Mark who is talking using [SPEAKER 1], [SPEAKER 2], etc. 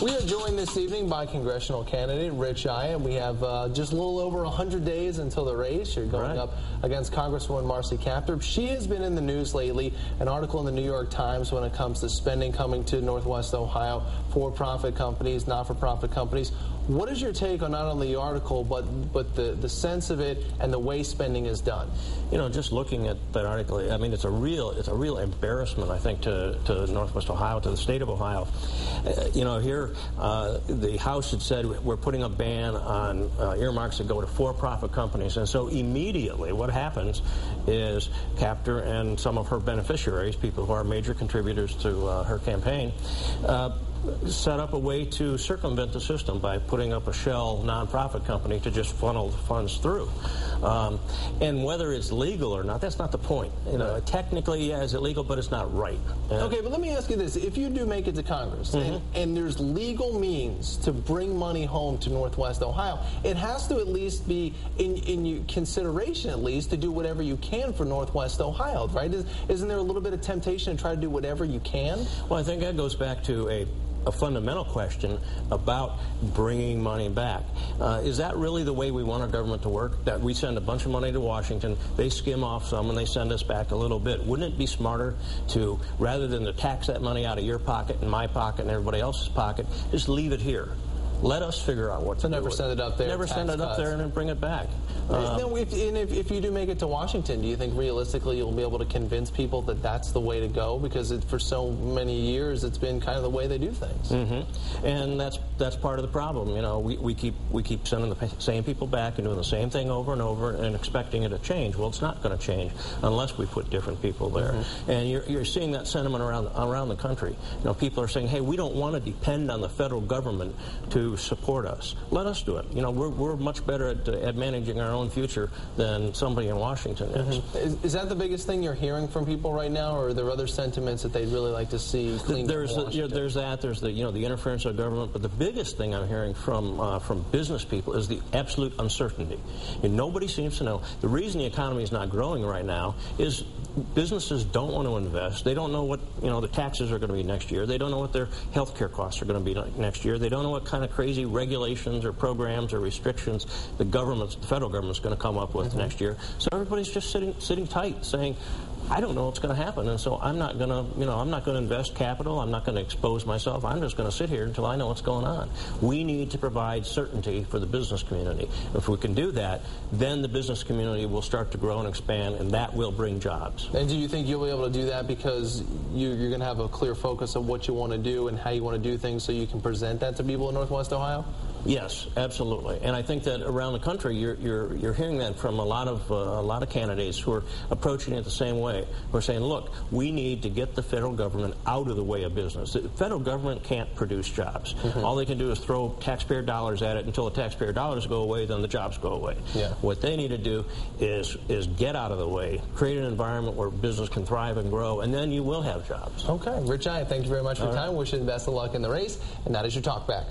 [SPEAKER 1] We are joined this evening by congressional candidate Rich Iott. We have just a little over 100 days until the race. You're going up against Congresswoman Marcy Kaptur. She has been in the news lately. An article in the New York Times when it comes to spending coming to Northwest Ohio, for-profit companies, not-for-profit companies. What is your take on not only the article, but the sense of it and the way spending is done?
[SPEAKER 2] You know, just looking at that article, I mean, it's a real embarrassment, I think, to Northwest Ohio, to the state of Ohio. You know, here the House had said we're putting a ban on earmarks that go to for-profit companies, and so immediately what happens is Kaptur and some of her beneficiaries, people who are major contributors to her campaign, set up a way to circumvent the system by putting up a shell nonprofit company to just funnel the funds through. And whether it's legal or not, that's not the point. You know, technically, yeah, it's illegal, but it's not right.
[SPEAKER 1] Okay, but let me ask you this. If you do make it to Congress, and there's legal means to bring money home to Northwest Ohio, it has to at least be in your consideration, at least, to do whatever you can for Northwest Ohio, right? Isn't there a little bit of temptation to try to do whatever you can?
[SPEAKER 2] Well, I think that goes back to a fundamental question about bringing money back. Is that really the way we want our government to work? That we send a bunch of money to Washington, they skim off some, and they send us back a little bit? Wouldn't it be smarter to, rather than to tax that money out of your pocket and my pocket and everybody else's pocket, just leave it here? Let us figure out what to do.
[SPEAKER 1] Never send it up there.
[SPEAKER 2] Never send it up there and then bring it back.
[SPEAKER 1] If you do make it to Washington, do you think realistically you'll be able to convince people that that's the way to go? Because for so many years it's been kind of the way they do things.
[SPEAKER 2] And that's part of the problem. You know, we keep sending the same people back and doing the same thing over and over and expecting it to change. Well, it's not going to change unless we put different people there. And you're seeing that sentiment around the country. You know, people are saying, hey, we don't want to depend on the federal government to support us. Let us do it. You know, we're much better at managing our own future than somebody in Washington is.
[SPEAKER 1] Is that the biggest thing you're hearing from people right now, or are there other sentiments that they'd really like to see cleaned up?
[SPEAKER 2] There's the interference of government, but the biggest thing I'm hearing from business people is the absolute uncertainty. And nobody seems to know. The reason the economy is not growing right now is businesses don't want to invest. They don't know what the taxes are going to be next year. They don't know what their health care costs are going to be next year. They don't know what kind of crazy regulations or programs or restrictions the federal government's going to come up with next year. So everybody's just sitting tight, saying, I don't know what's going to happen, and so I'm not going to invest capital. I'm not going to expose myself. I'm just going to sit here until I know what's going on. We need to provide certainty for the business community. If we can do that, then the business community will start to grow and expand, and that will bring jobs.
[SPEAKER 1] And do you think you'll be able to do that because you're going to have a clear focus of what you want to do and how you want to do things, so you can present that to people in Northwest Ohio?
[SPEAKER 2] Yes, absolutely. And I think that around the country, you're hearing that from a lot of candidates who are approaching it the same way. We're saying, look, we need to get the federal government out of the way of business. The federal government can't produce jobs. All they can do is throw taxpayer dollars at it. Until the taxpayer dollars go away, then the jobs go away. What they need to do is get out of the way, create an environment where business can thrive and grow, and then you will have jobs.
[SPEAKER 1] Okay. Rich Iott, thank you very much for your time. Wish you the best of luck in the race. And that is your Talk Back.